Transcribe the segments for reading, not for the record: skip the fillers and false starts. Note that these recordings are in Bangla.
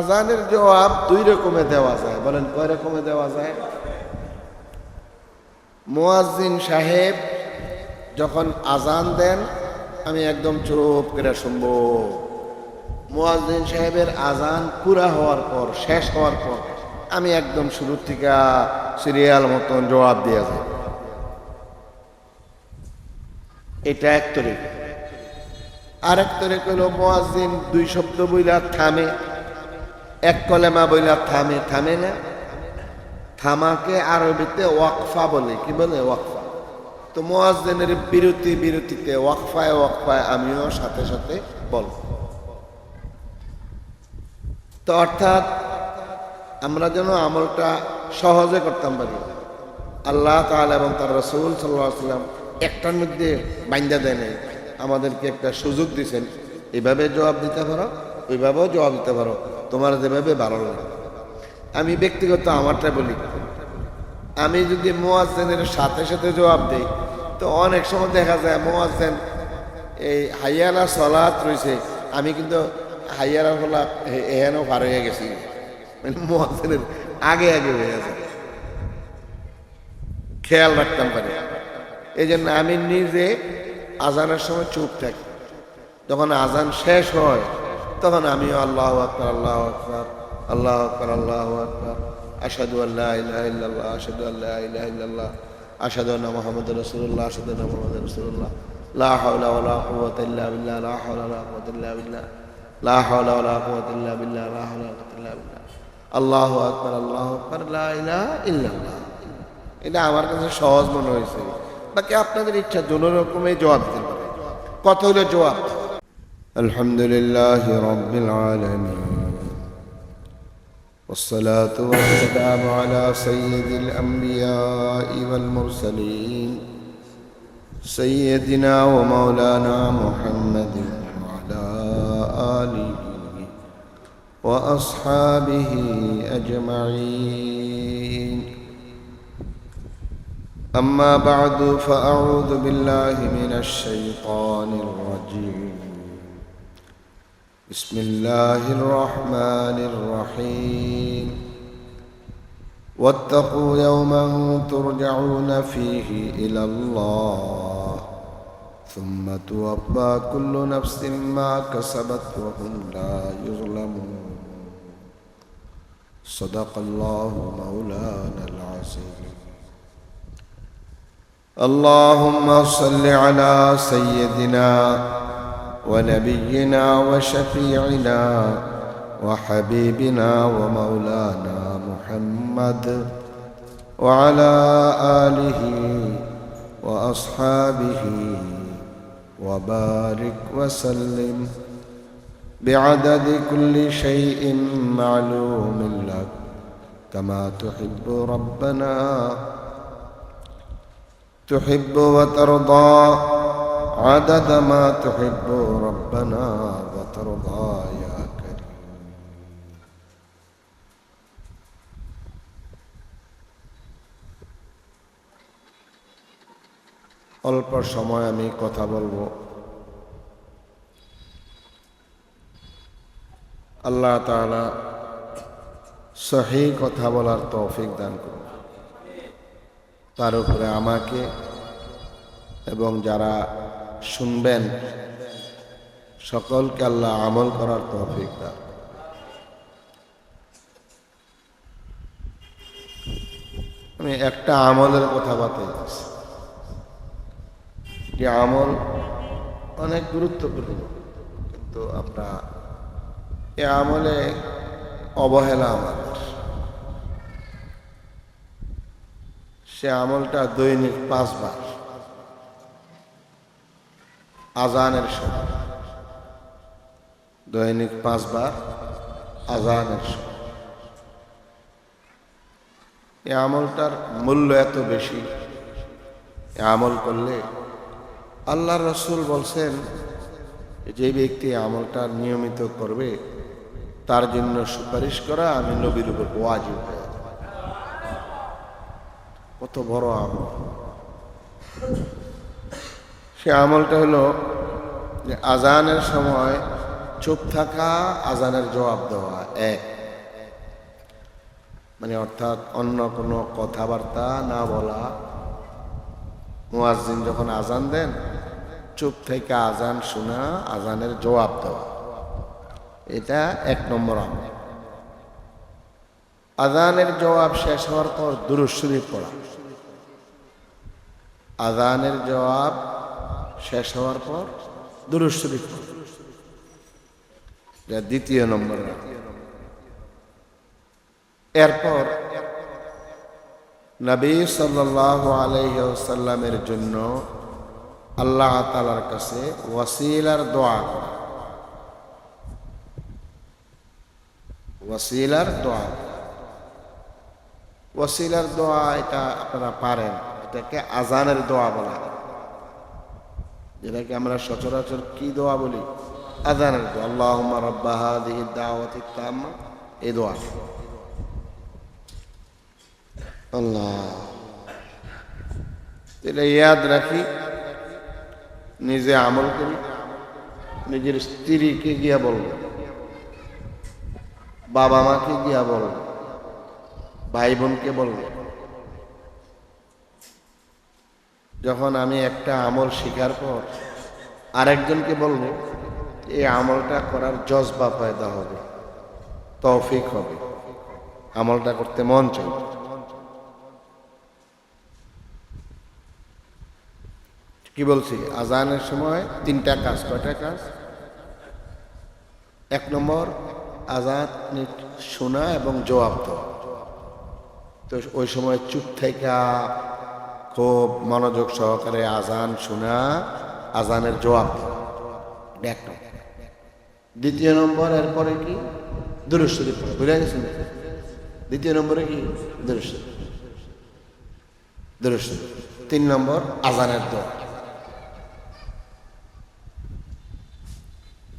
আজানের জবাব দুই রকমে দেওয়া যায়। বলেন কয় রকমে দেওয়া যায়? মুয়াজ্জিন সাহেব যখন আজান দেন আমি একদম চুপ করে শুনবো। মুয়াজ্জিন সাহেবের আজান পুরা হওয়ার পর, শেষ হওয়ার পর আমি একদম শুরু থেকে সিরিয়াল মতন জবাব দিয়ে যাই। এটা এক তরিক। আরেক তরিক হলো মুয়াজ্জিন দুই শব্দ বইলা থামে, এক কলেমা বইলা থামে, থামে না, থামাকে আরবিতে ওয়াকফা বলে। কি বলে? ওয়াকফা। তো মুয়াজ্জিনের বিরতিতে ওয়াকফায় আমিও সাথে সাথে বল। তো অর্থাৎ আমরা যেন আমলটা সহজে করতাম পারি। আল্লাহ তাআলা এবং তার রাসূল সাল্লাল্লাহু আলাইহি ওয়াসাল্লাম একটার মধ্যে বাইন্ধা দেয় নাই, আমাদেরকে একটা সুযোগ দিয়েছেন, এইভাবে জবাব দিতে পারো, ওইভাবেও জবাব দিতে পারো, তোমার যেভাবে ভালো লাগে। আমি ব্যক্তিগত আমারটা বলি, আমি যদি মুয়াজ্জিনের সাথে সাথে জবাব দেই তো অনেক সময় দেখা যায় মুয়াজ্জিন এই হাইয়ালা সালাত রয়েছে, আমি কিন্তু হাইয়ালা হলা এহেনও পার হয়ে গেছি, মানে মুয়াজ্জিনের আগে হয়ে যায়, খেয়াল রাখতাম পারি। এই জন্য আমি নিজে আজানের সময় চুপ থাকি। যখন আজান শেষ হয় তখন আমি আল্লাহু আকবার, আল্লাহু আকবার, আল্লাহু আকবার, আল্লাহু আকবার, আশহাদু আল্লা ইলাহা ইল্লাল্লাহ, আশহাদু আল্লা ইলাহা ইল্লাল্লাহ, আশহাদু আন্না মুহাম্মাদুর রাসূলুল্লাহ, আশহাদু আন্না মুহাম্মাদুর রাসূলুল্লাহ, লা হাওলা ওয়ালা কুওয়াতা ইল্লা বিল্লাহ, লা হাওলা ওয়ালা কুওয়াতা ইল্লা বিল্লাহ, লা হাওলা ওয়ালা কুওয়াতা ইল্লা বিল্লাহ, লা হাওলা ওয়ালা কুওয়াতা ইল্লা বিল্লাহ, আল্লাহু আকবার, আল্লাহু আকবার, লা ইলাহা ইল্লাল্লাহ। এটা আমার কাছে সহজ মনে হয়েছে। বাকি আপনাদের ইচ্ছা যত রকমের জবাব দিতে পারে। কত হলো জবাব? আলহামদুলিল্লাহি রাব্বিল আলামিন, والصلاة والسلام على سيد الأنبياء والمرسلين سيدنا ومولانا محمد وعلى آله وأصحابه أجمعين. أما بعد فأعوذ بالله من الشيطان الرجيم. بسم الله الرحمن الرحيم. واتقوا يوما ترجعون فيه إلى الله ثم توفى كل نفس ما كسبت وهم لا يظلمون. صدق الله مولانا العظيم. اللهم صل على سيدنا ونبينا وشفيعنا وحبيبنا ومولانا محمد وعلى آله وأصحابه وبارك وسلم بعدد كل شيء معلوم لك كما تحب ربنا تحب وترضى عدد ما تحب ربنا وترضى يا كريم. অল্প সময় আমি কথা বলবো। আল্লাহ তাআলা সহিহ কথা বলার তৌফিক দান করুন। তার উপরে আমাকে এবং যারা শুনবেন সকলকে আল্লাহ আমল করার তৌফিক দান। আমি একটা আমলের কথা বলতেছি, যে আমল অনেক গুরুত্বপূর্ণ, কিন্তু আমরা এ আমলে অবহেলা আমাদের। সে আমলটা দৈনিক 5 বার আজানের সময়, দৈনিক 5 বার আজানের সময়। এই আমলটার মূল্য এত বেশি, এ আমল করলে আল্লাহর রাসূল বলছেন যে ব্যক্তি আমলটা নিয়মিত করবে তার জন্য সুপারিশ করা আমি নবীর উপর ওয়াজিব হয়ে যাবে। কত বড় আমল! সে আমলটা হলো যে আজানের সময় চুপ থাকা আজানের জবাব দেওয়া এক, মানে অর্থাৎ অন্য কোনো কথাবার্তা না বলা। মুয়াজ্জিন যখন আজান দেন চুপ থেকে আজান শোনা, আজানের জবাব দেওয়া, এটা এক নম্বর আমল। আজানের জবাব শেষ হওয়ার পর দুরূদ শরীফ পড়া। আজানের জবাব শেষ হওয়ার পর দুরূদ শরীফ পড়া, এটা দ্বিতীয় নম্বর। এরপর নবী সাল্লাল্লাহু আলাইহি ওয়াসাল্লামের জন্য আল্লাহ তাআলার কাছে ওয়াসিলার দোয়া করা। ওয়াসিলার দোয়া, ওয়াসিলার দোয়া এটা আপনারা পারেন, এটাকে আজানের দোয়া বলা হয়, যেটাকে আমরা সচরাচর কি দোয়া বলি? আজানের দোয়া। আল্লাহুম্মা রাব্বা হাযিহিদ দাওয়াতিত তাম্মা, এই দোয়া। আল্লাহ, এটা ইয়াদ রাখি, নিজে আমল করি, নিজের স্ত্রীকে গিয়া বলবো, বাবা মাকে গিয়া বলবো, ভাই বোনকে বলবো। যখন আমি একটা আমল শিখার পর আরেকজনকে বলবো, এই আমলটা করার জজবা পয়দা হবে, তৌফিক হবে, আমলটা করতে মন চাইবে। কি বলছি? আজানের সময় তিনটা কাজ। কয়টা কাজ? এক নম্বর আজান শোনা এবং জবাব দেওয়া। তো ওই সময় চুপ থেকে খুব মনোযোগ সহকারে আজান শোনা, আজানের জবাব দেওয়া, এক নম্বর। দ্বিতীয় নম্বর এরপরে কি? দুরূদ শরীফ পড়া। বুঝে গেছেন? দ্বিতীয় নম্বরে কি? দুরূদ শরীফ। দুরূদ শরীফ। তিন নম্বর আজানের দোয়া।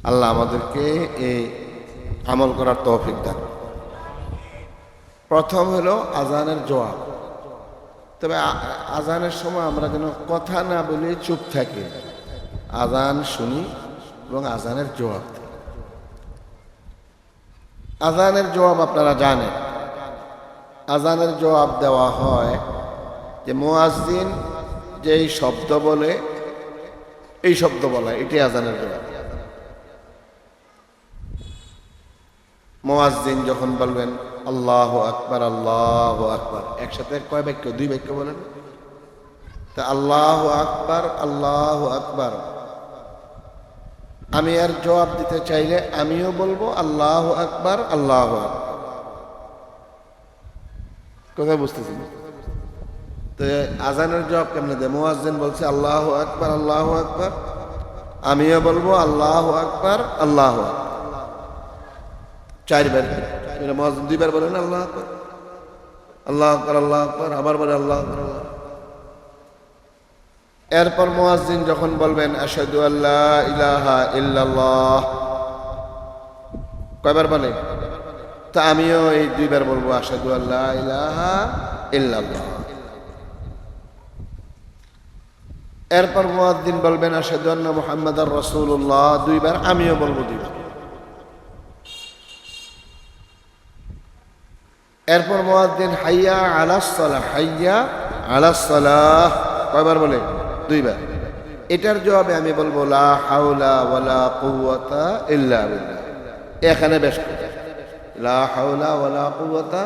আল্লাহ আমাদেরকে এই আমল করার তৌফিক দান। প্রথম হলো আজানের জবাব। তবে আজানের সময় আমরা যেন কথা না বলে চুপ থাকি, আজান শুনি এবং আজানের জবাব দিই। আজানের জবাব আপনারা জানেন, আজানের জবাব দেওয়া হয় যে মুয়াজ্জিন যেই শব্দ বলে, এই শব্দ বলা, এটি আজানের জবাব। মুয়াজ্জিন যখন বলবেন আল্লাহু আকবার, আল্লাহু আকবার, একসাথে কয় বাক্য? দুই বাক্য বলেন। তা আল্লাহু আকবার, আল্লাহু আকবার, আমি আর জবাব দিতে চাইলে আমিও বলবো আল্লাহু আকবার, আল্লাহু আকবার। কথা বুঝতেছি? তো আজানের জবাব কেমনে দেয়? মুয়াজ্জিন বলছে আল্লাহু আকবার, আল্লাহু আকবার, আমিও বলবো আল্লাহু আকবার, আল্লাহু আকবার, চারবার। মুয়াজ্জিন দুইবার বলেন আল্লাহু আকবার, আল্লাহু আকবার, আল্লাহু আকবার, আবার বলে আল্লাহু আকবার, আল্লাহু আকবার। এরপর মুয়াজ্জিন যখন বলবেন আশহাদু আল্লা ইলাহা ইল্লাল্লাহ, কয়বার বলে? তা আমিও এই দুইবার বলবো আশহাদু আল্লা ইলাহা ইল্লাল্লাহ। এরপর মুয়াজ্জিন বলবেন আশহাদু আন্না মুহাম্মাদার রাসূলুল্লাহ, দুইবার, আমিও বলবো দুইবার। এরপর মুয়াজ্জিন হাইয়া আলাস সালাহ, হাইয়া আলাস সালাহ, কয়বার বলে? দুইবার। এটার জবাবে আমি বলবো লা হাওলা ওয়ালা কুওয়াতা ইল্লা বিল্লাহ। এখানে বেশ লা হাওলা ওয়ালা কুওয়াতা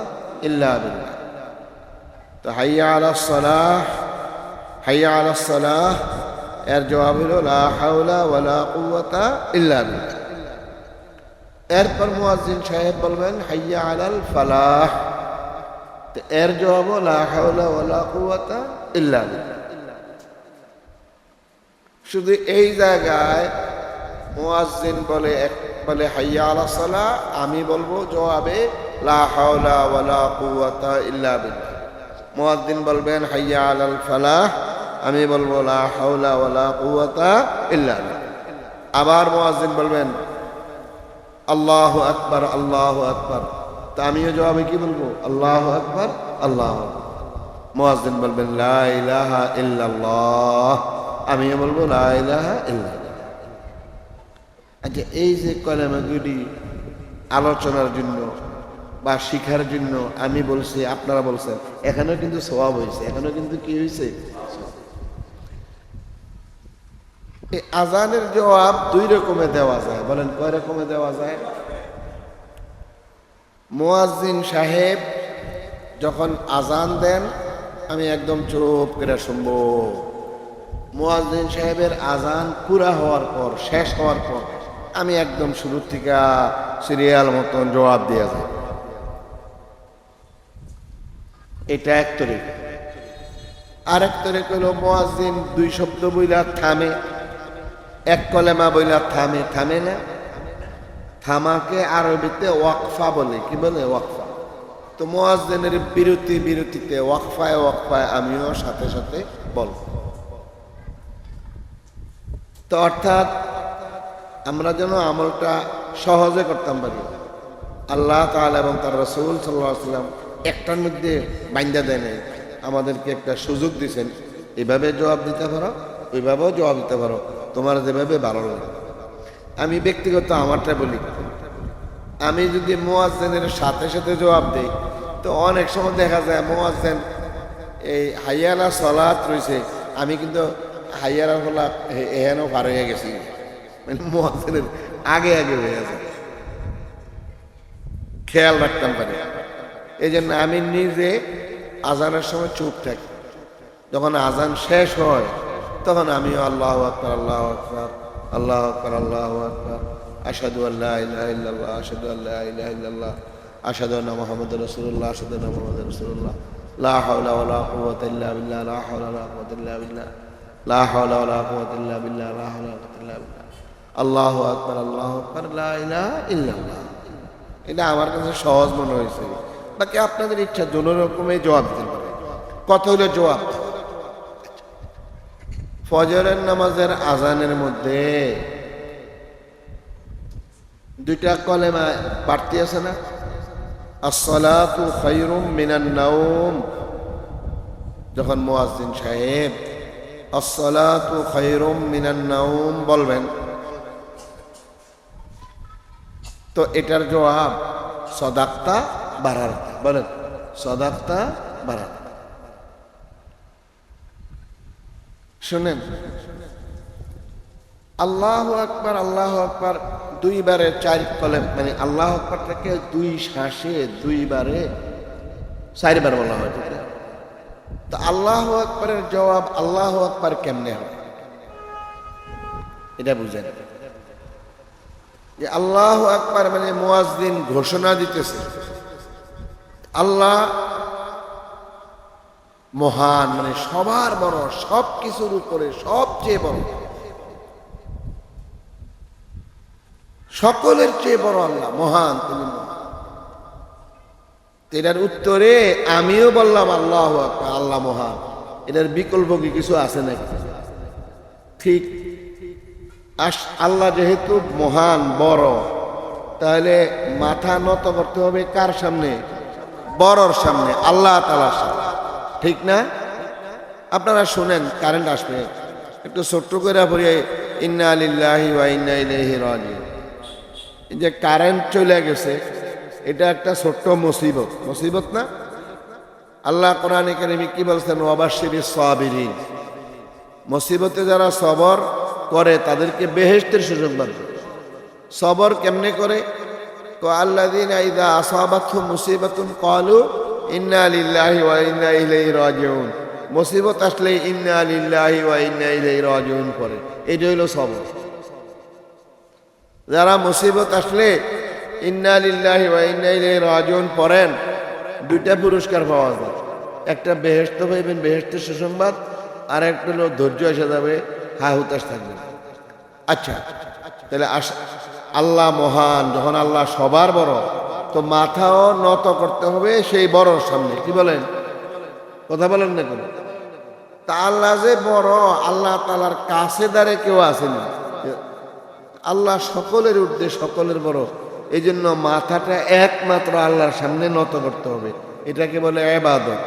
ইল্লা বিল্লাহ। তো হাইয়া আলাস সালাহ, হাইয়া আলাস সালাহ, এর জবাব হলো লা হাওলা ওয়ালা কুওয়াতা ইল্লা বিল্লাহ। এরপর মুয়াজ্জিন সাহেব বলবেন হাইয়া আলাল ফালাহ, তো এর জবাব লা হাওলা ওয়ালা কুওয়াতা ইল্লা বিল্লাহ। শুধু এই জায়গায় মুয়াজ্জিন বলে হাইয়া আলাস সালাহ, আমি বলবো জবাবে লা হাওলা ওয়ালা কুওয়াতা ইল্লা বিল্লাহ। মুয়াজ্জিন বলবেন হাইয়া আলাল ফালাহ, আমি বলবো লা হাওলা ওয়ালা কুওয়াতা ইল্লা বিল্লাহ। আবার মুয়াজ্জিন বলবেন আল্লাহু আকবার, আল্লাহু আকবার, তা আমিও জবাবে কি বলবো? আল্লাহু আকবার, আল্লাহু আকবার। মুয়াজ্জিন বলবেন লা ইলাহা ইল্লাল্লাহ, আমিও বলবো লা ইলাহা ইল্লাল্লাহ। আচ্ছা, এই যে কলেমাগুলি আলোচনার জন্য বা শিখার জন্য আমি বলছি, আপনারা বলছেন, এখানেও কিন্তু সওয়াব হয়েছে, এখানেও কিন্তু কি হয়েছে? এই আজানের জবাব দুই রকমে দেওয়া যায়। বলেন কয় রকমে দেওয়া যায়? মুয়াজ্জিন সাহেব যখন আজান দেন আমি একদম চুপ করে শুনবো। মুয়াজ্জিন সাহেবের আজান পুরা হওয়ার পর, শেষ হওয়ার পর আমি একদম শুরু থেকে সিরিয়াল মতন জবাব দিয়ে যাই। এটা এক তরিক। আরেক তরিক হলো মুয়াজ্জিন দুই শব্দ বইলা থামে, এক কলেমা বইলা থামে, থামে না, থামাকে আরবিতে ওয়াকফা বলে। কি বলে? ওয়াকফা। তো মুয়াজ্জিনের বিরতিতে ওয়াকফায় ওয়াকফায় আমিও সাথে সাথে বলব। তো অর্থাৎ আমরা যেন আমলটা সহজে করতাম পারি। আল্লাহ তাআলা এবং তার রাসূল সাল্লাল্লাহু আলাইহি ওয়াসাল্লাম একটার মধ্যে বাইন্ধা দেয় নাই, আমাদেরকে একটা সুযোগ দিয়েছেন, এভাবে জবাব দিতে পারো, ওইভাবেও জবাব দিতে পারো, তোমার যেভাবে ভালো লাগে। আমি ব্যক্তিগত আমারটা বলি, আমি যদি মুয়াজ্জিনের সাথে সাথে জবাব দেই তো অনেক সময় দেখা যায় মুয়াজ্জিন এই হাইয়ালা সালাত রয়েছে, আমি কিন্তু হাইয়ালা হলা এহেনও পার হয়ে গেছি, মানে মুয়াজ্জিনের আগে আগে হয়ে যায়। খেয়াল রাখতাম পারি। এই জন্য আমি নিজে আজানের সময় চুপ থাকি। যখন আজান শেষ হয় তখন আমি আল্লাহু আকবার, আল্লাহু আকবার, আল্লাহু আকবার, আল্লাহু আকবার, আশহাদু আল্লা ইলাহা ইল্লাল্লাহ, আশহাদু আল্লা ইলাহা ইল্লাল্লাহ, আশহাদু আন্না মুহাম্মাদুর রাসূলুল্লাহ, আশহাদু আন্না মুহাম্মাদুর রাসূলুল্লাহ, লা হাওলা ওয়ালা কুওয়াতা ইল্লা বিল্লাহ, লা হাওলা ওয়ালা কুওয়াতা ইল্লা বিল্লাহ, লা হাওলা ওয়ালা কুওয়াতা ইল্লা বিল্লাহ, লা হাওলা ওয়ালা কুওয়াতা ইল্লা বিল্লাহ, আল্লাহু আকবার, আল্লাহু আকবার, লা ইলাহা ইল্লাল্লাহ। এটা আমার কাছে সহজ মনে হয়েছে। বাকি আপনাদের ইচ্ছা যত রকমের জবাব দিতে পারে। কত হলো জবাব? ফজরের নামাজের আজানের মধ্যে দুইটা কলেমা বাড়তি আছে না? আসসালাতু খায়রুম মিনান নাওম। যখন মুয়াজ্জিন সাহেব আসসালাতু খায়রুম মিনান নাওম বলবেন, তো এটার জবাব সাদাক্তা বাড়ার। বলেন সাদাক্তা বাড়ার। শুনেন, আল্লাহু আকবার, আল্লাহু আকবার দুইবারে চার কলেম, মানে আল্লাহু আকবার থেকে দুই শ্বাসে দুইবারে চারবার বলা হয়। ঠিক না? তো আল্লাহু আকবারের জবাব আল্লাহু আকবার কেমনে হয় এটা বুঝেন। যে আল্লাহু আকবার মানে মুয়াজ্জিন ঘোষণা দিতেছে আল্লাহ মহান, মানে সবার বড়, সব কিছুর উপরে সবচেয়ে বড়, সকলের চেয়ে বড় আল্লাহ মহান, তিনি মহান। এটার উত্তরে আমিও বললাম আল্লাহু আকবার, আল্লাহ মহান। এটার বিকল্প কি কিছু আছে নাকি? ঠিক। আল্লাহ যেহেতু মহান, বড়, তাহলে মাথা নত করতে হবে কার সামনে? বড়র সামনে, আল্লাহ তাআলার সামনে। ঠিক না? আপনারা শুনেন, কারেন্ট আসবে, একটু ছোট্ট করে পড়ি, ইন্না লিল্লাহি ওয়া ইন্না ইলাইহি রাজিউন। এই যে কারেন্ট চলে গেছে, এটা একটা ছোট্ট মুসিবত, মুসিবত না? আল্লাহ কোরআনে কারিমে কি বলছেন? ওয়াবাশশিরিস সাবিরিন। মুসিবতে যারা সবর করে তাদেরকে বেহেশতের সুসংবাদ। সবর কেমনে করে? তো আল্লাযীনা ইযা আসাবাতহুম মুসিবাতুন ক্বালু ইন্না লিল্লাহি ওয়া ইন্না ইলাইহি রাজিউন। মুসিবত আসলে ইন্না লিল্লাহি ওয়া ইন্না ইলাইহি রাজিউন পড়ে, এটা হলো সবর। যারা মুসিবত আসলে ইন্না লিল্লাহি ওয়া ইন্না ইলাইহি রাজিউন পড়েন, দুইটা পুরস্কার পাওয়া যায়। একটা বেহেশত পাইবেন, বেহেশতের সুসংবাদ, আর একটা হলো ধৈর্য এসে যাবে, হা হুতাশ থাকবে। আচ্ছা, তাহলে আল্লাহ মহান, যখন আল্লাহ সবার বড়, তো মাথাও নত করতে হবে সেই বড়র সামনে। কি বলেন? কথা বলেন না কেন? তা আল্লাহ যে বড়, আল্লাহ তাআলার কাছে দাঁড়ে কেউ আসেনি। আল্লাহ সকলের ঊর্ধ্বে, সকলের বড়, এই জন্য মাথাটা একমাত্র আল্লাহর সামনে নত করতে হবে। এটাকে বলে ইবাদত।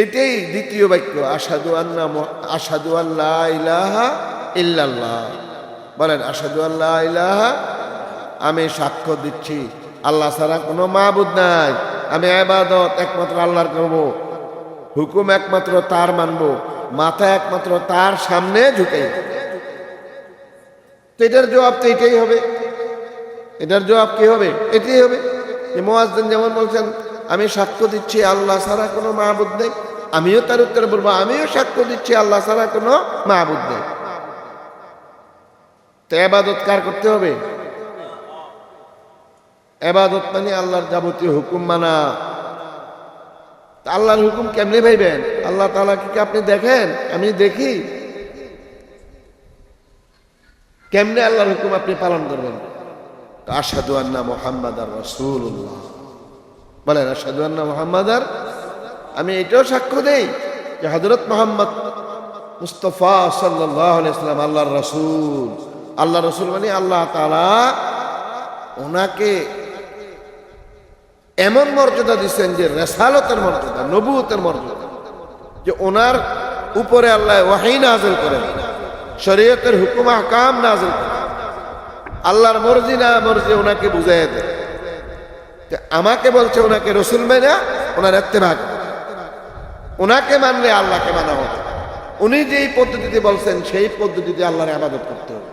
এটাই দ্বিতীয় বাক্য, আশহাদু আল্লা ইলাহা ইল্লাল্লাহ। বলেন আশহাদু আল্লা ইলাহা, আমি সাক্ষ্য দিচ্ছি আল্লাহ ছাড়া কোনো মাবুদ নাই, আমি ইবাদত একমাত্র আল্লাহর করব, হুকুম একমাত্র তার মানব, মাথা একমাত্র তার সামনে ঝুঁকে। তো এটার জবাব তো এটাই হবে। এটার জবাব কি হবে? এটাই হবে যে মুয়াজ্জিন যেমন বলছেন আমি সাক্ষ্য দিচ্ছি আল্লাহ ছাড়া কোনো মাবুদ নেই, আমিও তার উত্তরে বলবো আমিও সাক্ষ্য দিচ্ছি আল্লাহ ছাড়া কোনো মাবুদ নেই। তো ইবাদত কার করতে হবে? ইবাদত মানে আল্লাহর যাবতীয় হুকুম মানা। আল্লাহর হুকুম কেমনে ভাইবেন? আল্লাহ তাআলা কি আপনি দেখেন? আমি দেখি। কেমনে আল্লাহর হুকুম আপনি পালন করবেন? আশহাদু আন্না মুহাম্মাদার রাসূলুল্লাহ, বলেন আশহাদু আন্না মুহাম্মাদার, আমি এটাও সাক্ষ্য দেই যে হযরত মুহাম্মদ মুস্তাফা সাল্লাল্লাহু আলাইহি ওয়াসাল্লাম আল্লাহর রাসূল। আল্লাহর রাসূল মানে আল্লাহ তাআলা ওনাকে এমন মর্যাদা দিচ্ছেন যে রিসালাতের মর্যাদা, নবুয়তের মর্যাদা, যে ওনার উপরে আল্লাহ ওয়াহী নাযিল করেন, শরীয়তের হুকুম আহকাম নাযিল করেন, আল্লাহর মর্জি না মর্জি ওনাকে বুঝাইয়া দেয়। আমাকে বলছে ওনাকে রসুল মেনে ওনার ইত্তেবা, ওনাকে মানলে আল্লাহকে মানা হবে। উনি যেই পদ্ধতিতে বলছেন সেই পদ্ধতিতে আল্লাহর ইবাদত করতে হবে।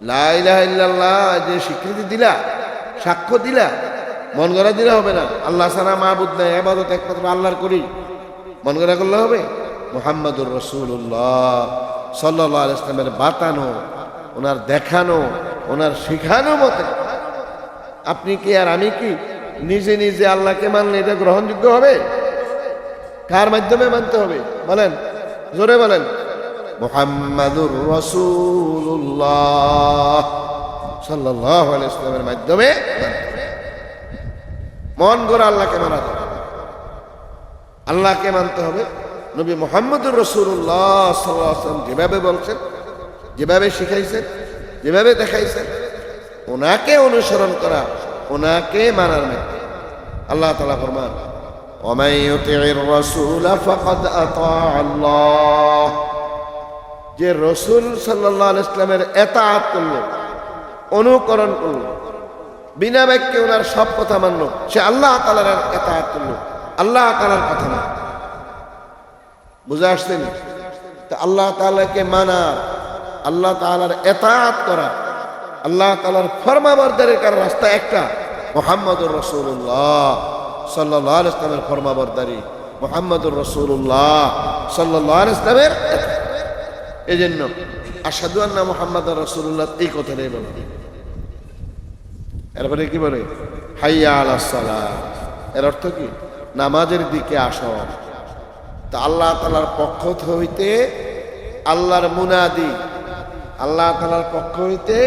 লা ইলাহা ইল্লাল্লাহ যে স্বীকৃতি দিলা, সাক্ষ্য দিলা, মন গড়া দিলে হবে না। আল্লাহ ছাড়া মাবুদ নাই, ইবাদত একমাত্র আল্লাহর করি, মন গড়া করলে হবে? মুহাম্মাদুর রাসূলুল্লাহ সাল্লাল্লাহু আলাইহি ওয়াসাল্লামের বাতানো, ওনার দেখানো, ওনার শিখানো মতে আপনি কি আর আমি কি নিজে নিজে আল্লাহকে মানলে এটা গ্রহণযোগ্য হবে? কার মাধ্যমে মানতে হবে বলেন? জোরে বলেন। মুহাম্মাদুর রাসূলুল্লাহ সাল্লাল্লাহু আলাইহি ওয়াসাল্লামের মাধ্যমে মন গড়া আল্লাহকে মানা যাবে। আল্লাহকে মানতে হবে। নবী মুহাম্মদুর রাসূলুল্লাহ সাল্লাল্লাহু আলাইহি ওয়াসাল্লাম যেভাবে বলছেন, যেভাবে শিখাইছেন, যেভাবে দেখাইছেন, ওনাকে অনুসরণ করা, ওনাকে মানার মধ্যে আল্লাহ তাআলা ফরমান ওয়া মান ইউতি'ir রাসূলা ফাকাদ আতা আল্লাহ, যে রাসূল সাল্লাল্লাহু আলাইহি ওয়াসাল্লামের ইতাআত করলো, অনুকরণ করলো, বিনা বাক্যে ওনার সব কথা মানলো, সে আল্লাহ তাআলার ইতাআত করলো, আল্লাহ তাআলার কথা না। বুঝা আসছেন? তো আল্লাহ তাআলাকে মানা, আল্লাহ তাআলার ইতাআত করা, আল্লাহ তাআলার ফরমাবরদারি করার রাস্তা একটা, মুহাম্মাদুর রাসূলুল্লাহ সাল্লাল্লাহু আলাইহি ওয়াসাল্লামের ফরমাবরদারি, মুহাম্মাদুর রাসূলুল্লাহ সাল্লাল্লাহু আলাইহি ওয়াসাল্লামের। এজন্য আশহাদু আন্না মুহাম্মাদার রাসূলুল্লাহ এই কথাটাই বলে। এরপরে কি বলে? হাইয়া আলাস সালাহ। এর অর্থ কি? নামাজের দিকে আসো। তা আল্লাহ তাআলার পক্ষ হইতে আল্লাহর মুনাদি, আল্লাহ তাআলার পক্ষ হইতে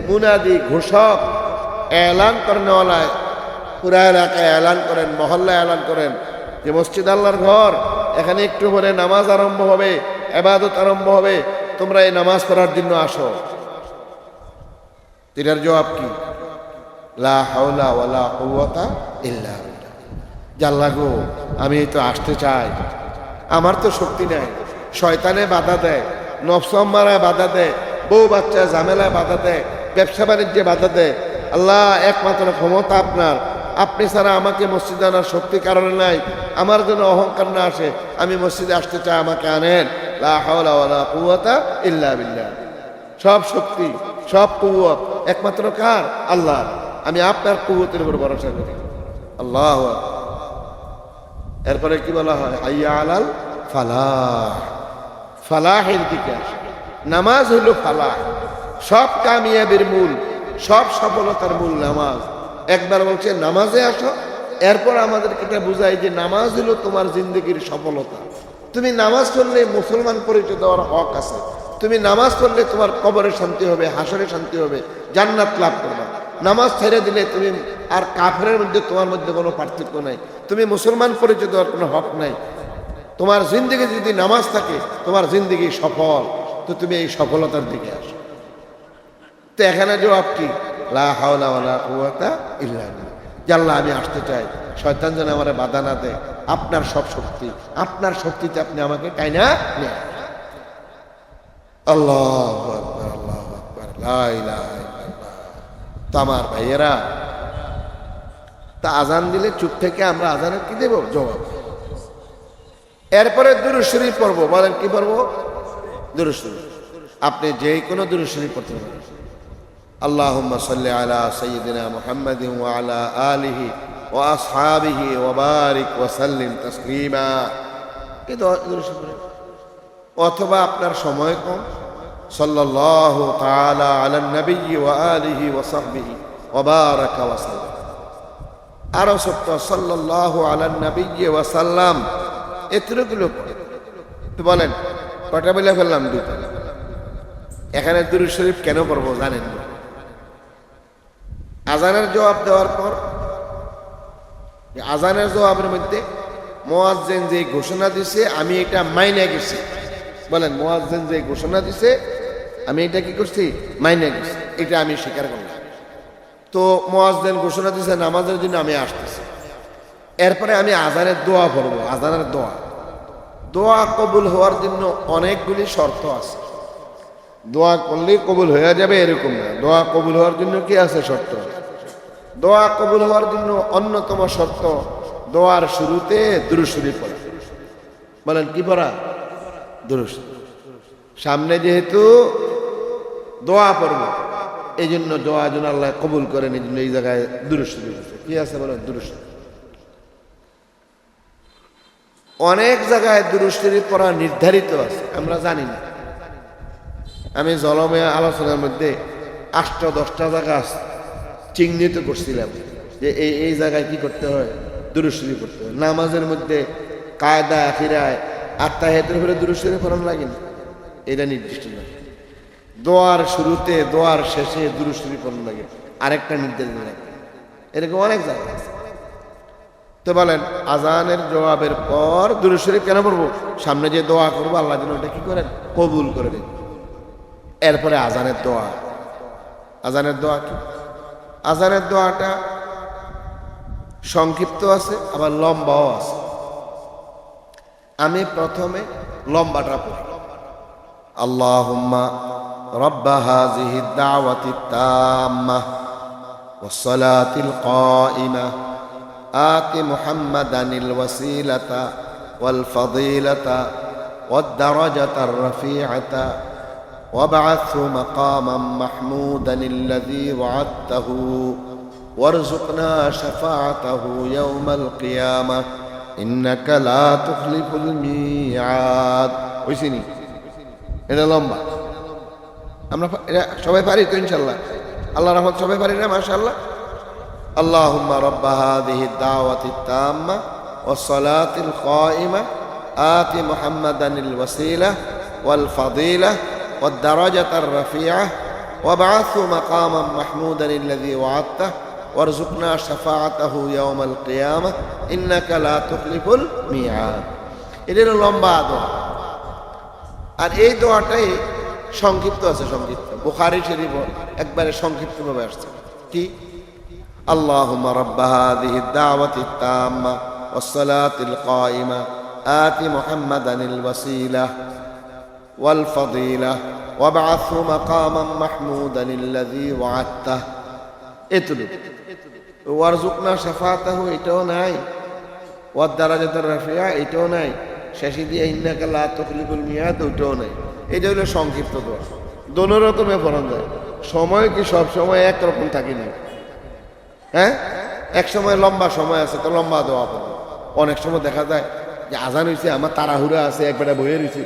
মুনাদি, ঘোষক, এলান করেনওয়ালা পুরা এলাকায় এলান করেন, মহল্লায় এলান করেন যে মসজিদ আল্লাহর ঘর, এখানে একটু পরে নামাজ আরম্ভ হবে, ইবাদত আরম্ভ হবে, তোমরা এই নামাজ পড়ার জন্য আসো। এটার জবাব কি? লা হাওলা ওয়ালা কুওয়াতা ইল্লা বিল্লাহ। জাল্লা গো, আমি তো আসতে চাই, আমার তো শক্তি নাই, শয়তানে বাধা দেয়, নফস মারায় বাধা দেয়, বউ বাচ্চা ঝামেলায় বাধা দেয়, ব্যবসা বাণিজ্যে বাধা দেয়। আল্লাহ একমাত্র ক্ষমতা আপনার, আপনি ছাড়া আমাকে মসজিদে আনার শক্তি কারণে নাই, আমার জন্য অহংকার না আসে, আমি মসজিদে আসতে চাই, আমাকে আনেন। লা হাওলা ওয়ালা কুওয়াতা ইল্লা বিল্লাহ। সব শক্তি, সব কুওয়াত একমাত্র কার? আল্লাহর। আমি আপনার কুওয়াতের উপর ভরসা করি। আল্লাহু আকবার। এরপরে কি বলা হয়? হাইয়া আলাল ফালাহ। ফালাহের দিকে আসে। নামাজ হলো ফালাহ, সব কামিয়াবির মূল, সব সফলতার মূল নামাজ। একবার বলছে নামাজে আসো, এরপর আমাদেরকে এটা বুঝায় যে নামাজ হলো তোমার জিন্দগির সফলতা। তুমি নামাজ পড়লে মুসলমান পরিচয় দেওয়ার হক আছে। তুমি নামাজ পড়লে তোমার কবরে শান্তি হবে, হাসরে শান্তি হবে, জান্নাত লাভ করবে। নামাজ ছেড়ে দিলে তুমি আর কাফেরের মধ্যে তোমার মধ্যে কোনো পার্থক্য নাই, তুমি মুসলমান পরিচয় দেওয়ার কোনো হক নাই। তোমার জিন্দগি যদি নামাজ থাকে, তোমার জিন্দগি সফল, তো তুমি এই সফলতার দিকে আসো। তো এখানে জবাব কি? লা হাওলা ওয়ালা কুওয়াতা ইল্লা বিল্লাহ। আল্লাহ আমি আসতে চাই, শয়তান যেন আমারে বাধা না দেয়, আপনার সব শক্তি, আপনার শক্তিতে আপনি আমাকে টাইনা নেন। আল্লাহু আকবার, আল্লাহু আকবার। লা ইলাহা ইল্লাল্লাহ। তো আমার ভাইয়েরা, তা আজান দিলে চুপ থেকে আমরা আজানের কি দেব? জবাব। এরপরে দুরূদ শরীফ পড়বো। বলেন কি পড়বো? দুরূদ শরীফ। আপনি যে কোনো দুরূদ শরীফ পড়তে পারেন। আল্লাহুম্মা সাল্লি আলা সাইয়্যিদিনা মুহাম্মাদিন ওয়া আলা আলিহি ওয়া আসহাবিহি ওয়া বারিক ওয়া সাল্লিম তাসলিমা। এই দুরূদ শরীফ পড়েন। অথবা আপনার সময় কম, সাল্লাল্লাহু তাআলা আলান নবিয়্যি ওয়া আলিহি ওয়া সাহবিহি ওয়া বারাকা ওয়া সাল্লাম। আরো সত্য, সাল্লাল্লাহু আলান নবিয়্যি ওয়া সাল্লাম। এতটুকুলো তো বলেন কয়টা বলে ফেললাম? দুটো। এখানে দুরূদ শরীফ কেন পড়বো জানেন? আজানের জবাব দেওয়ার পর, আজানের জবাবের মধ্যে মুয়াজ্জিন যে ঘোষণা দিছে আমি এটা মাইনে গেছি। বলেন, মুয়াজ্জিন যে ঘোষণা দিছে আমি এটা কি করছি? মাইনে গেছি। এটা আমি স্বীকার করলাম। তো মুয়াজ্জিন ঘোষণা দিছে নামাজের জন্য, আমি আসতেছি। এরপরে আমি আজানের দোয়া পড়বো। আজানের দোয়া, দোয়া কবুল হওয়ার জন্য অনেকগুলি শর্ত আছে। দোয়া করলেই কবুল হয়ে যাবে এরকম না। দোয়া কবুল হওয়ার জন্য কি আছে? শর্ত। দোয়া কবুল হওয়ার জন্য অন্যতম শর্ত, দোয়ার শুরুতে দুরূদ শরীফ পড়া। বলেন কি পড়া? দুরূদ শরীফ। সামনে যেহেতু দোয়া পড়ব, এই জন্য দোয়া যেন আল্লাহ কবুল করেন, এই জন্য এই জায়গায় দুরূদ শরীফ আছে। কি আছে বলেন? দুরূদ শরীফ। অনেক জায়গায় দুরূদ শরীফ পড়া নির্ধারিত আছে, আমরা জানি না। আমি জলমে আলোচনার মধ্যে 8-10টা জায়গা চিহ্নিত করছিলাম যে এই জায়গায় কি করতে হয়? দুরূদ শরীফ পড়তে হয়। নামাজের মধ্যে কায়দা আখিরায় আত্তাহিয়াতের উপরে দুরূদ শরীফ পড়ানো লাগে না, এটা নির্দিষ্ট না। দোয়ার শুরুতে দোয়ার শেষে দুরূদ শরীফ পড়ানো লাগে, আরেকটা নির্ধারিত লাগে। এরকম অনেক জায়গা আছে। তো বলেন, আজানের জবাবের পর দুরূদ শরীফ কেন পড়বো? সামনে যে দোয়া করবো আল্লাহ যেন ওটা কি করেন? কবুল করে দেন। এরপরে আজানের দোয়া। আজানের দোয়া কি? আজানের দোয়াটা সংক্ষিপ্ত আছে, আবার লম্বাও আছে। আমি প্রথমে লম্বাটা পড়ি। আল্লাহুম্মা রাব্বা হাযিহিদ দাওয়াতিত তাম্মাহ ওয়াস সালাতিল কাইমাহ আতি মুহাম্মাদানিল ওয়াসিলাতা ওয়াল ফাদিলাতা ওয়াদ দারাজাতার রাফিআতা وابعثه مقاما محمودا الذي وعدته وارزقنا شفاعته يوم القيامة إنك لا تخلف الميعاد. ওইসিনি এটা লম্বা, আমরা এটা সবাই পারি তো ইনশাআল্লাহ? আল্লাহর রহমত সবাই পারি না? মাশাআল্লাহ। আল্লাহুম্মা রাব্বা হাযিহি দাওয়াতিত তাম্মা ওয়াস সালাতিল কাইমা আতি মুহাম্মাদানিল ওয়াসিলা ওয়াল ফাদিলা والدرجة الرفيعة وابعثه مقاما محمودا الذي وعدته وارزقنا شفاعته يوم القيامة إنك لا تخلف الميعاد. এটা লম্বা দোয়া, আর এই দোয়াটাই সংক্ষিপ্ত আছে। সংক্ষিপ্ত বুখারী শরীফ একবারে সংক্ষিপ্তভাবে আসছে। কি? আল্লাহুম্মা রাব্বা হাযিহিদ দাওয়াতিত তাম্মা ওয়াস সালাতিল কাইমা আতি মুহাম্মাদানিল ওয়াসিলা والفضيلة وابعثه مقاما محمودا الذي وعدته. এতটুকু। ওয়ারজুকনা শাফাআতাহু এটাও নাই, ওয়াদ দারাজাতুর রাফিআ এটাও নাই, শেষে দিয়ে ইন্নাকা লা তুখলিফুল মিয়াদ ওটাও নাই। এটা হলো সংক্ষিপ্ত দোয়া। দোনো রকমে পড়া যায়। সময় কি সব সময় একরকম থাকে না? হ্যাঁ, এক সময় লম্বা সময় আছে তো লম্বা দোয়া পড়বে। অনেক সময় দেখা যায় যে আজান হয়েছে, আমার তাড়াহুড়া আছে, একবারে বইয়ে রয়েছে,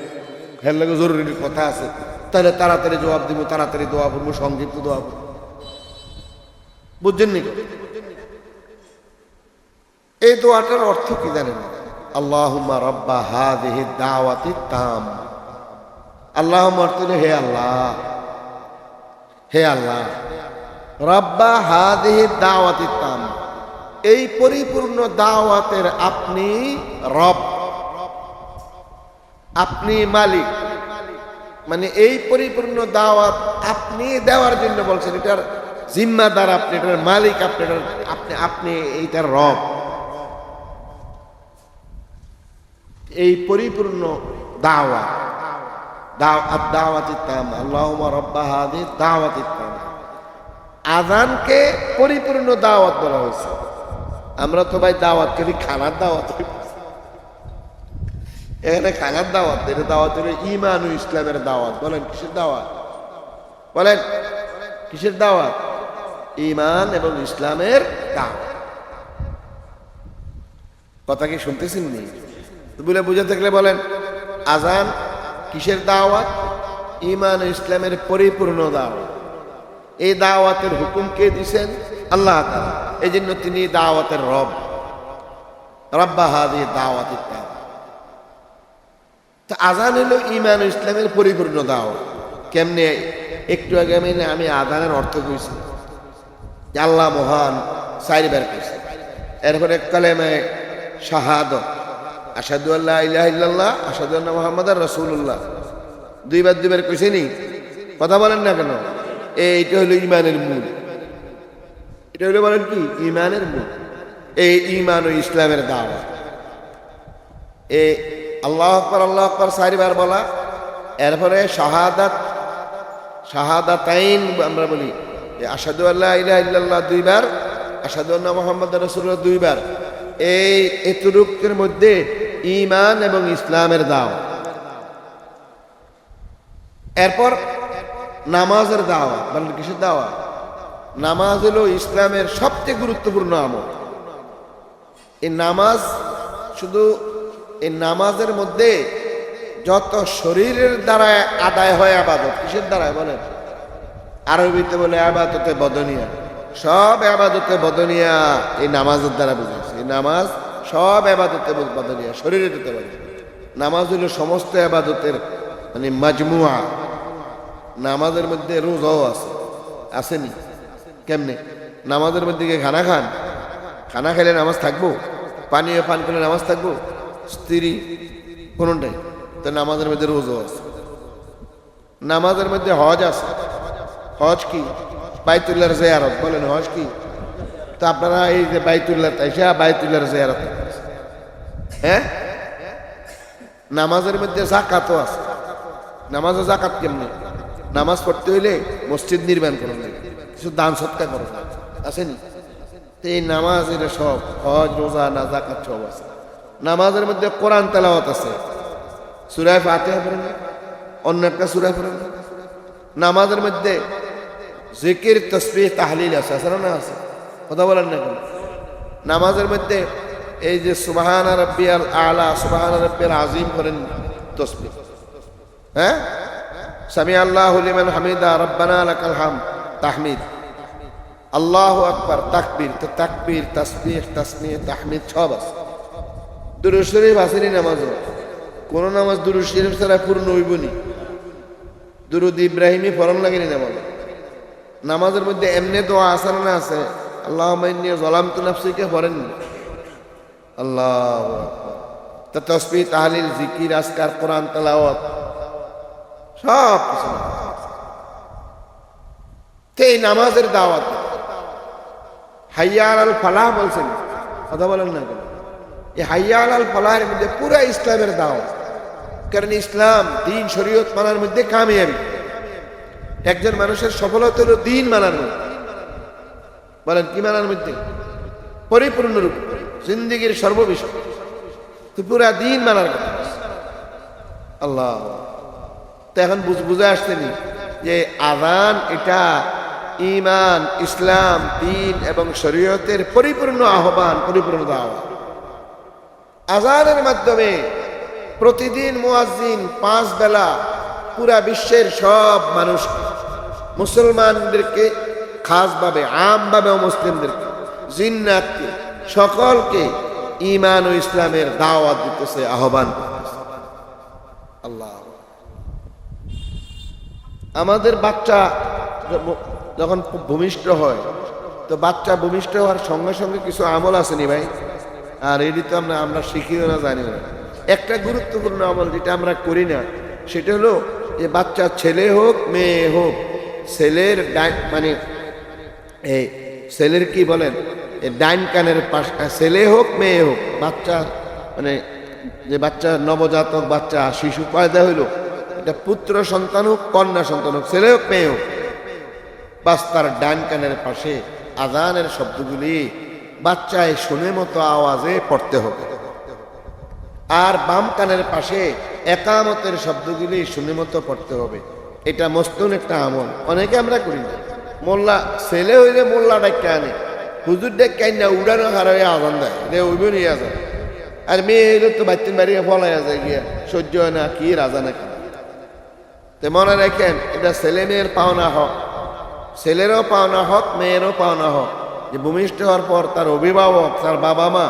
হের লাগে জরুরি কথা আছে, তাহলে তাড়াতাড়ি জবাব দিব, তাড়াতাড়ি দোয়া করবো, সংক্ষিপ্ত দোয়া করবো। বুঝছেন নি? এই দোয়াটার অর্থ কি জানেন? আল্লাহুম্মা রাব্বা হাযিহিদ দাওয়াতিত তাম্মা। আল্লাহুম্মা অর্থ হলো হে আল্লাহ, হে আল্লাহ, রাব্বা হাযিহিদ দাওয়াতিত তাম্মা, এই পরিপূর্ণ দাওয়াতের আপনি রব, আপনি মালিক। মানে এই পরিপূর্ণ দাওয়াত আপনি দেওয়ার জন্য বলছেন, এটার জিম্মাদার আপনি, এটার মালিক আপনি, আপনি এইটার রব। এই পরিপূর্ণ দাওয়াত দাওয়াতিত তাম্মা আল্লাহুম্মা রাব্বা হাযিহি দাওয়াতিত তাম্মা। আযানকে পরিপূর্ণ দাওয়াত বলা হয়েছে। আমরা তো ভাই দাওয়াত করি খানার দাওয়াত, এখানে খানার দাওয়াত, এটা দাওয়াত হলো ঈমান ও ইসলামের দাওয়াত। বলেন কিসের দাওয়াত? বলেন কিসের দাওয়াত? ঈমান এবং ইসলামের দাওয়াত। কথা কি শুনতেছেন নি? বলে বুঝে থাকলে বলেন আযান কিসের দাওয়াত? ঈমান ও ইসলামের পরিপূর্ণ দাওয়াত। এই দাওয়াতের হুকুম কে দিয়েছেন? আল্লাহ তাআলা। এই জন্য তিনি দাওয়াতের রব, রাব্বা হাযিহি দাওয়াতিত তাম্মা। তো আযান হলো ঈমান ও ইসলামের পরিপূর্ণ দাওয়াত। কেমনে? একটু আগে আমি আযানের অর্থ কইছি, আল্লাহ মহান, চারবার কইছি। এরপরে কালেমা শাহাদাত, আশহাদু আল্লা ইলাহা ইল্লাল্লাহ আশহাদু আন্না মুহাম্মাদার রাসূলুল্লাহ, দুইবার কইছি নি? কথা বলেন না কেন? এইটা হলো ঈমানের মূল। এটা হলো বলেন কি? ঈমানের মূল। এই ঈমান ও ইসলামের দাওয়াত। এই আল্লাহু আকবার চারবার বলা, এরপরে শাহাদাতাইন আমরা বলি, আশহাদু আল্লা ইলাহা ইল্লাল্লাহ দুইবার, আশহাদু আন্না মুহাম্মাদার রাসূলুল্লাহ দুইবার। এই এতটুকের মধ্যে ঈমান এবং ইসলামের দাওয়াত। এরপর নামাজের দাওয়াত। বলেন কিসের দাওয়াত? নামাজ হলো ইসলামের সবচেয়ে গুরুত্বপূর্ণ আমল। এই নামাজ শুধু এই নামাজের মধ্যে যত শরীরের দ্বারা আদায় হয় আবাদত, কিসের দ্বারা বলেন? আরবিতে বলে আবাদতে বদনিয়া। সব আবাদতে বদনিয়া এই নামাজের দ্বারা বুঝেছে। এই নামাজ সব আবাদতে বদনিয়া, শরীরে দিতে পারে। নামাজ হলো সমস্ত আবাদতের মানে মাজমুআ। নামাজের মধ্যে রোজাও আছে, আসেনি? কেমনে? নামাজের মধ্যে গিয়ে খানা খান, খানা খেলে নামাজ থাকবো? পানীয় পান করলে নামাজ থাকবো? স্ত্রী কোনটাই তো নামাজের মধ্যে রোজাও আছে। নামাজের মধ্যে হজ আছে। হজ কি? বাইতুল্লাহর জিয়ারত। বলেন হজ কি? তো আপনারা এই যে বাইতুল্লাহ তাইসা বাইতুল্লাহর জিয়ারত, হ্যাঁ? নামাজের মধ্যে যাকাতও আছে। নামাজে যাকাত কেমনে? নামাজ পড়তে হইলে মসজিদ নির্মাণ করুন, কিছু দান সৎকার করুন, আসেনি? তো এই নামাজ এটা সব হজ রোজা না যাকাত সব আছে। নামাজের মধ্যে কোরআন তেলাওয়াত আছে। সূরা ফাতিহা পড়েন, অন্য একটা সূরা পড়েন। নামাজের মধ্যে জিকির তাসবিহ তাহলিল আছে, আছে না? আছে। কথা বলেন না কেন? নামাজের মধ্যে এই যে সুবহান রাব্বিয়াল আলা, সুবহান রাব্বিয়াল আযীম করেন তাসবিহ, হ্যাঁ? সামি আল্লাহু লিমান হামিদা, রব্বানা লাকাল হামদ তাহমিদ, আল্লাহু আকবার তাকবীর। তো তাকবীর, তাসবিহ, তাসমিহ, তাহমিদ সব আছে। দুরূদ শরীফ আসেনি নামাজে? কোন নামাজ দুরূদ শরীফ ছাড়া পূর্ণ হইবনি। দুরূদ ইব্রাহিমী ফরন লাগেনি নামাজে। নামাজের মধ্যে এমনি দোয়া আছে না? আছে। আল্লাহুম্মা ইন্নী যালামতু নাফসিকে পড়েন। আল্লাহু আকবার। তা তাসবিহ, তাহলিল, জিকির, আজকার, কোরআন তেলাওয়াত সব কিছু। এই নামাজের দাওয়াত। হাইয়া আলাল ফালাহ বলছেন, কথা বলেন না কেন? এই হাইয়া আলাল ফালাহের মধ্যে পুরা ইসলামের দাওয়াত। কারণ ইসলাম দিন শরীয়ত মানার মধ্যে কামিয়াবি। একজন মানুষের সফলতা হলো দিন মানার মধ্যে। বলেন কি মানার মধ্যে? পরিপূর্ণ রূপ জিন্দেগির সর্ববিষয় তো পুরা দিন মানার কথা। আল্লাহ। তো এখন বুঝে আসতেনি যে আযান এটা ঈমান, ইসলাম, দ্বীন এবং শরীয়তের পরিপূর্ণ আহ্বান, পরিপূর্ণ দাওয়াত। আযানের মাধ্যমে প্রতিদিন মুয়াজ্জিন 5 বেলা পুরা বিশ্বের সব মানুষ, মুসলমানদেরকে খাসভাবে, আমভাবে মুসলিমদেরকে, জিন্নাতকে, সকলকে ঈমান ও ইসলামের দাওয়াত দিতেছে, আহ্বান করতেছে। আল্লাহ। আমাদের বাচ্চা যখন ভূমিষ্ঠ হয়, তো বাচ্চা ভূমিষ্ঠ হওয়ার সঙ্গে সঙ্গে কিছু আমল আসেনি ভাই? আর এটি তো আমরা শিখিও না, জানিও না। একটা গুরুত্বপূর্ণ আমল যেটা আমরা করি না, সেটা হলো যে বাচ্চা ছেলে হোক মেয়ে হোক, ছেলের মানে এই ছেলের কি বলেন, ডাইন কানের পাশ, ছেলে হোক মেয়ে হোক, বাচ্চা মানে যে বাচ্চা নবজাতক বাচ্চা শিশু পয়দা হইল, এটা পুত্র সন্তান হোক, কন্যা সন্তান হোক, ছেলে হোক, মেয়ে হোক, বাস তার ডান কানের পাশে আজানের শব্দগুলি বাচ্চায় শুনে মতো আওয়াজে পড়তে হবে, আর বাম কানের পাশে একামতের শব্দগুলি শুনে মতো পড়তে হবে। এটা মস্তুন একটা আমল, অনেকে আমরা করি না। মোল্লা ছেলে হইলে মোল্লা ডাক্কা আনে, হুজুর ডাক্কা না উড়ানো হারাই আজান দেয়, এটা ওইব নিয়ে আজান। আর মেয়ে হইলে তো বাচ্চান বাড়িয়ে ফলাইয়া যায় গিয়া, সহ্য হয় না, কি রাজা নাকি। তো মনে রাখেন, এটা ছেলে মেয়ের পাওনা হক, ছেলেরও পাওনা হক, মেয়েরও পাওনা হক, যে ভূমিষ্ঠ হওয়ার পর তার অভিভাবক, তার বাবা মা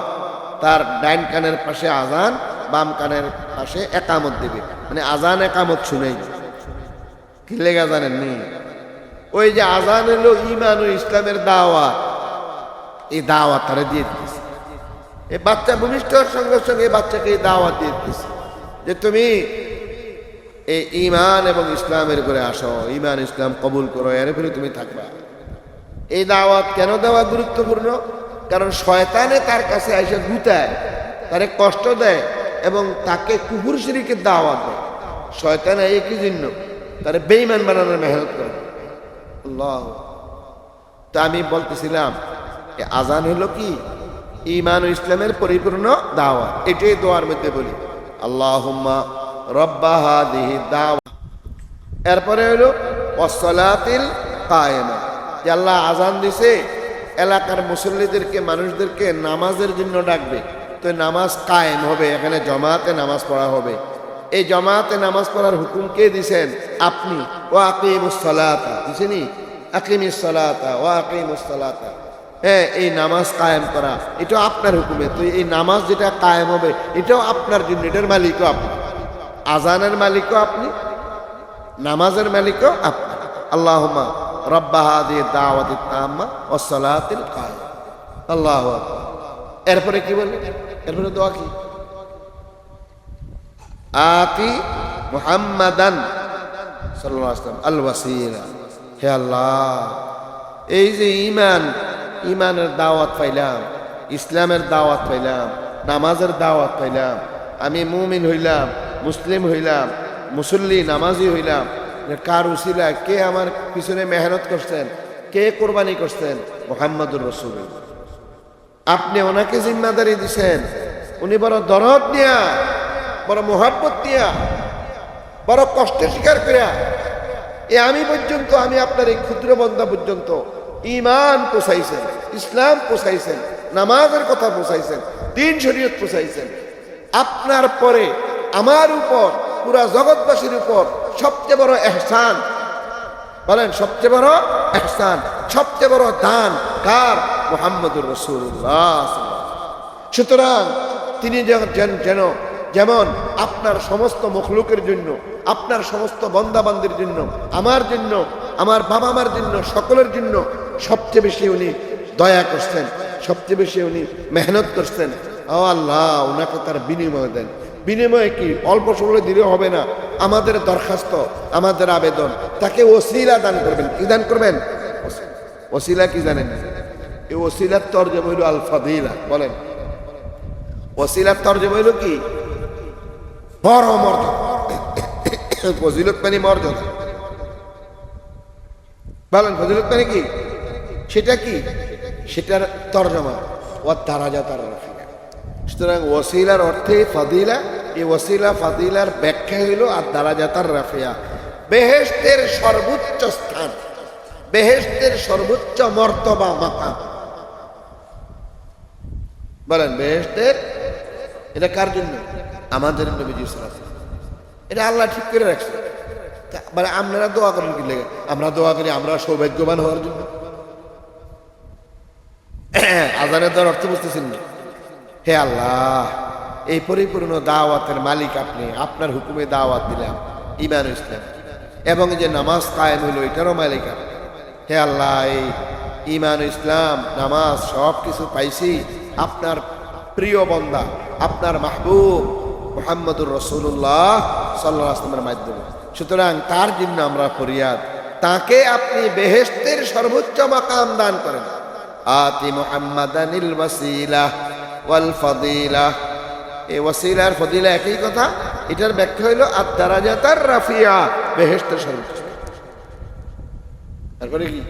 তার ডাইন কানের পাশে আজান, বাম কানের পাশে একামত দিবে, মানে আজান একামত শুনেই। কি লেগা জানেন নি? ওই যে আজান হলো ঈমান ও ইসলামের দাওয়াত, এই দাওয়াত তারা দিয়ে দিতেছে। এই বাচ্চা ভূমিষ্ঠ হওয়ার সঙ্গে সঙ্গে এই বাচ্চাকে এই দাওয়াত দিয়ে দিতেছে যে তুমি এই ঈমান এবং ইসলামের করে আসো, ঈমান ইসলাম কবুল করো, এর ফলে তুমি থাকবা। এই দাওয়াত কেন দেওয়া গুরুত্বপূর্ণ? কারণ শয়তানে তার কাছে এসে গুতায়, তারে কষ্ট দেয় এবং তাকে কুফর শিরকের দাওয়াত দেয়। শয়তান একই জন্য তারে বেঈমান বানানোর মেহনত করে। আল্লাহ, তা আমি বলতেছিলাম আজান হলো কি ঈমান ও ইসলামের পরিপূর্ণ দাওয়াত। এটাই দোয়ার মধ্যে বলি, আল্লাহুম্মা রব্বা হাযিহি দাওয়া। এরপরে হলো ওয়াসসালাতিল কায়েমা, যে আল্লাহ আজান দিছে, এলাকার মুসল্লিদেরকে, মানুষদেরকে নামাজের জন্য ডাকবে, তো নামাজ কায়েম হবে, এখানে জমাতে নামাজ পড়া হবে। এই জমাতে নামাজ পড়ার হুকুম কে দিছেন? আপনি। ও আকিমুস সালাতা দিছেনি, আকিমিস সালাতা ও আকিমুস সালাতা। হ্যাঁ, এই নামাজ কায়েম করা এটাও আপনার হুকুমে। তো এই নামাজ যেটা কায়েম হবে এটাও আপনার জন্য, এটার মালিকও আপনি, আজানের মালিকও আপনি, নামাজের মালিকও আপনি। আল্লাহুম্মা রব্বা হাযিহি দাওয়াতিত তাম্মা ওয়াস সালাতিল কায়েমা। আল্লাহু আকবার। এরপরে কি বললেন? এরপরে দোয়া কি? আতি মুহাম্মাদান সাল্লাল্লাহু আলাইহি ওয়াসাল্লাম আল ওয়াসিলা। হে আল্লাহ, এই যে ঈমান, ঈমানের দাওয়াত পাইলাম, ইসলামের দাওয়াত পাইলাম, নামাজের দাওয়াত পাইলাম, আমি মুমিন হইলাম, মুসলিম হইলাম, মুসল্লি নামাজি হইলাম। কার উসিলা? কে আমার পিছনে মেহনত করছেন, কে কোরবানি করছেন? মুহাম্মাদুর রাসূলুল্লাহ। আপনি ওনাকে জিম্মাদারি দিছেন, উনি বড় দরদ দিয়া, বড় মোহাব্বত দিয়া, বড় কষ্ট স্বীকার করিয়া আমি পর্যন্ত, আমি আপনার এই ক্ষুদ্র বন্দা পর্যন্ত ঈমান পোষাইছেন, ইসলাম পোষাইছেন, নামাজের কথা পোষাইছেন, দ্বীন শরীয়ত পোষাইছেন। আপনার পরে আমার উপর, পুরা জগৎবাসীর উপর সবচেয়ে বড় ইহসান, বলেন সবচেয়ে বড় ইহসান, সবচেয়ে বড় দান কার? মুহাম্মদুর রাসূলুল্লাহ। সুতরাং তিনি যেন যেমন আপনার সমস্ত মখলুকের জন্য, আপনার সমস্ত বান্দাবান্দির জন্য, আমার জন্য, আমার বাবা মার জন্য, সকলের জন্য সবচেয়ে বেশি উনি দয়া করছেন, সবচেয়ে বেশি উনি মেহনত করছেন। ও আল্লাহ, ওনাকে তার বিনিময় দেন। বিনিময়ে কি? অল্প সময় দিলে হবে না। আমাদের দরখাস্ত, আমাদের আবেদন, তাকে ওসিলা দান করবেন। কি দান করবেন? ওসিলা কি জানেন? এই ওসিলার তরজমা হইল আল ফাদিলা। বলেন, ওসিলার তরজমা হইল কি? বড় মর্যাদা। ফজিলত মানে মর্যাদা। বলেন, ফজিলত মানে কি? সেটা কি? সেটার তরজমা ও দারাজাত আর রাফিয়া। সুতরাং ওসিলার অর্থে ফাদিলা, এই ওসিলা ফাদিলার ব্যাখ্যা হইল আর দারাজাত আর রাফিয়া, বেহেশতের সর্বোচ্চ স্থান, বেহেশতের সর্বোচ্চ মর্তবা, মাকাম। বলেন, বেহেশতের এটা কার জন্য? আমাদের নবীজি সাল্লাল্লাহু আলাইহি ওয়াসাল্লাম। এটা আল্লাহ ঠিক করে রাখছে। মানে আপনারা দোয়া করেন কি লেগে? আমরা দোয়া করি আমরা সৌভাগ্যবান হওয়ার জন্য। আজানের দেওয়ার অর্থ বুঝতেছেন না? হে আল্লাহ, এই পরিপূর্ণ দাওয়াতের মালিক আপনি, আপনার হুকুমে দাওয়াত দিলাম ঈমান ইসলাম, এবং যে নামাজ কায়েম হইল এটারও মালিক আপনি। হে আল্লাহ, এই ঈমান ইসলাম নামাজ সব কিছু পাইছি আপনার প্রিয় বান্দা, আপনার মাহবুব মুহাম্মদুর রাসূলুল্লাহ সাল্লাল্লাহু আলাইহি ওয়াসাল্লামের মাধ্যমে। সুতরাং তার জন্য আমরা ফরিয়াদ, তাকে আপনি বেহেশতের সর্বোচ্চ মাকাম দান করেন। আতি মুহাম্মাদানিল ওয়াসিলা ওয়াল ফাদিলা। এই ওয়াসিলার ফদিলা একই কথা, এটার ব্যাখ্যা হইল আদ-দারাজাতার রাফিয়া, বেহেশতের সর্বোচ্চ। তারপরে কি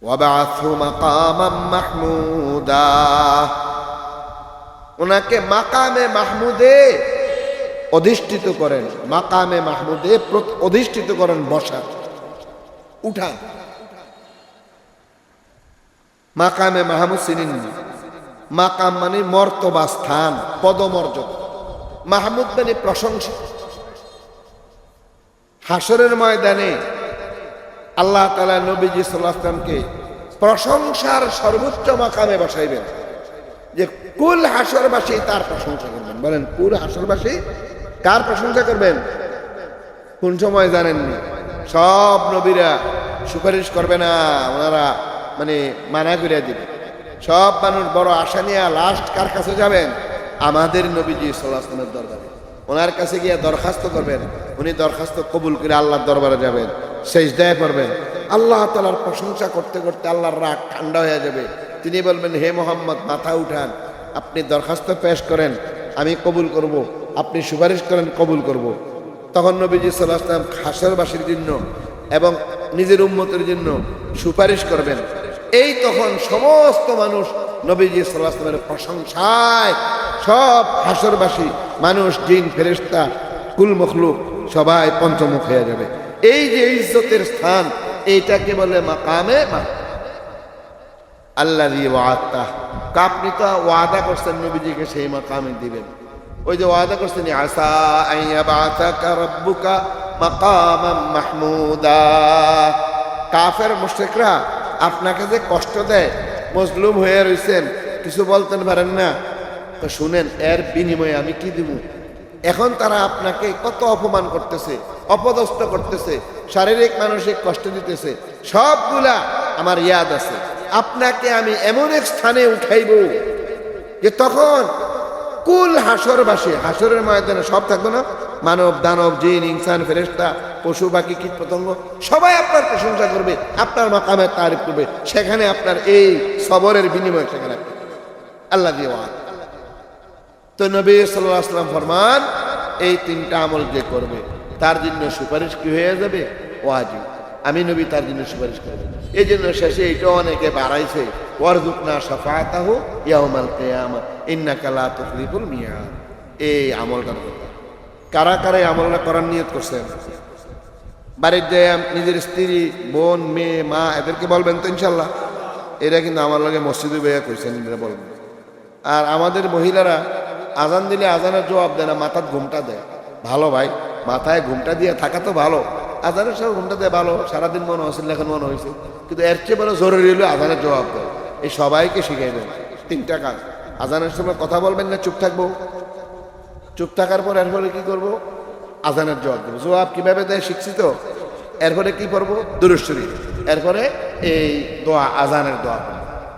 ওয়াবা'আথহু মাকামাম মাহমুদা, ওনাকে মাকামে মাহমুদে অধিষ্ঠিত করেন, মাকামে মাহমুদে অধিষ্ঠিত করেন, বসা উঠান। মাকামে মাহমুদ চিনেননি? মাকাম মানে মর্তবা, স্থান, পদমর্যাদা। মাহমুদ মানে প্রশংসিত। হাসরের ময়দানে আল্লাহ তাআলা নবীজি সাল্লাল্লাহু আলাইহি ওয়াসাল্লামকে প্রশংসার সর্বোচ্চ মাকামে বসাইবেন, যে কুল হাসরবাসী তার প্রশংসা করবেন। বলেন, কুল হাসরবাসী কার প্রশংসা করবেন? কোন সময় জানেননি? সব নবীরা সুপারিশ করবে না, ওনারা মানে মানা করে দিবে। সব মানুষ বড় আশা নিয়ে লাস্ট কার কাছে যাবেন? আমাদের নবীজি সাল্লাল্লাহু আলাইহি ওয়াসাল্লামের দরবারে। ওনার কাছে গিয়ে দরখাস্ত করবেন, উনি দরখাস্ত কবুল করে আল্লাহর দরবারে যাবেন, সেজদায় পড়বেন। আল্লাহ তাআলার প্রশংসা করতে করতে আল্লাহর রাগ ঠান্ডা হয়ে যাবে। তিনি বলবেন, হে মোহাম্মদ, মাথা উঠান, আপনি দরখাস্ত পেশ করেন, আমি কবুল করব, আপনি সুপারিশ করেন, কবুল করব। তখন নবীজি সাল্লাল্লাহু আলাইহি ওয়াসাল্লাম হাসরবাসীর জন্য এবং নিজের উম্মতের জন্য সুপারিশ করবেন। এই তখন সমস্ত মানুষ নবীজি সাল্লাল্লাহু আলাইহি ওয়াসাল্লামের প্রশংসায়, সব হাসরবাসী মানুষ, জিন, ফেরেশতা, কুল মখলুক সবাই পঞ্চমুখ হয়ে যাবে। এই যে ইজ্জতের স্থান, এইটাকে বলে মাকামে আল্লাযী ওয়া'আদতা। আপনি তো ওয়াদা করছেন নবীজিকে সেই মাকামে দিবেন। ওই যে ওয়াদা করছেন, আসা আইয়াবাতাকা রাব্বুকা মাকামাম মাহমুদা। কাফের মুশরিকরা আপনাকে যে কষ্ট দেয়, মজলুম হয়ে রইছেন, কিছু বলতে পারেন না, তো শুনেন, এর বিনিময়ে আমি কি দিব। এখন তারা আপনাকে কত অপমান করতেছে, অপদস্থ করতেছে, শারীরিক মানসিক কষ্ট দিতেছে, সবগুলা আমার ইয়াদ আছে। আপনাকে আমি এমন এক স্থানে উঠাইব যে তখন কুল হাসরবাসী, হাসরের ময়দানে সব থাকবে না, মানব, দানব, জিন, ইনসান, ফেরেশতা, পশু, পাখি, কীট পতঙ্গ, সবাই আপনার প্রশংসা করবে, আপনার মাকামের তারিফ করবে। সেখানে আপনার এই সবরের বিনিময় সেখানে আল্লাহ দিয়ে ওয়াদ। তো নবী সাল্লাল্লাহু আলাইহি ওয়াসাল্লাম ফরমান, এই তিনটা আমল যে করবে তার জন্য সুপারিশ কি হয়ে যাবে? ওয়াজিব। আমি নবী তার জন্য সুপারিশ করব। এই জন্য শেষে এটা অনেকে বাড়াইছে, ওয়ারযুকনা শাফাআতাহু ইয়াউমাল কিয়ামা ইন্নাকা লা তুখলিফুল মিয়াদ। এই আমলটার কথা কারা কারা এই আমলটা করার নিয়ত করছেন? বাড়ির যে নিজের স্ত্রী, বোন, মেয়ে, মা, এদেরকে বলবেন তো ইনশাল্লাহ। এরা কিন্তু আমার লাগে মসজিদে বেয়া কইছেন, এরা বলবেন। আর আমাদের মহিলারা আজান দিলে আজানের জবাব দেয় না, মাথার ঘুমটা দেয়। ভালো ভাই, মাথায় ঘুমটা দিয়ে থাকা তো ভালো, আজানের সব ঘুমটা দেয় ভালো। সারাদিন মনে হয়েছিল, এখন মনে হয়েছে, কিন্তু এর চেয়ে বড় জরুরি হলো আজানের জবাব দেয়। এই সবাইকে শিখাইবেন তিনটা কাজ। আজানের সময় কথা বলবেন না, চুপ থাকবো। চুপ থাকার পর এরপরে কি করব? আজানের জবাব দেবো। জবাব কিভাবে দেয় শিখছি তো। এরপরে কি করবো? দুরূদ শরীফ। এরপরে এই দোয়া, আজানের দোয়া।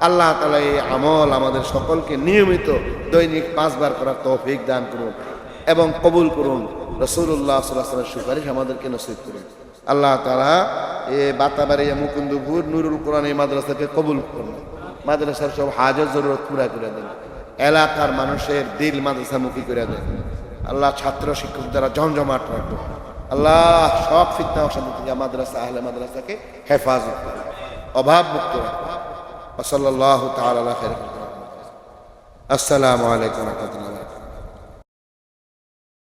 আল্লাহ তাআলা এই আমল আমাদের সকলকে নিয়মিত দৈনিক 5 বার করার তৌফিক দান করুন এবং কবুল করুন। রাসূলুল্লাহ সাল্লাল্লাহু আলাইহি ওয়াসাল্লামের সুপারিশ আমাদেরকে নসিব করুন। আল্লাহ তাআলা এই বাতাবাড়িয়া মুকুন্দপুর নুরুল কোরআন এই মাদ্রাসাকে কবুল করুন। মাদ্রাসার সব হাজত জরুরত পুরা করে দেন। এলাকার মানুষের দিল মাদ্রাসামুখী করে দেন। আল্লাহ ছাত্র শিক্ষক দ্বারা জমজমাট রাখুন। আল্লাহ সব ফিতনা অশান্তি থেকে মাদ্রাসা, আহলে মাদ্রাসাকে হেফাজত করুন, অভাব মুক্ত রাখুন। ওয়া সাল্লাল্লাহু তাআলা আলা খায়রিল। আসসালামু আলাইকুম ওয়া রাহমাতুল্লাহ।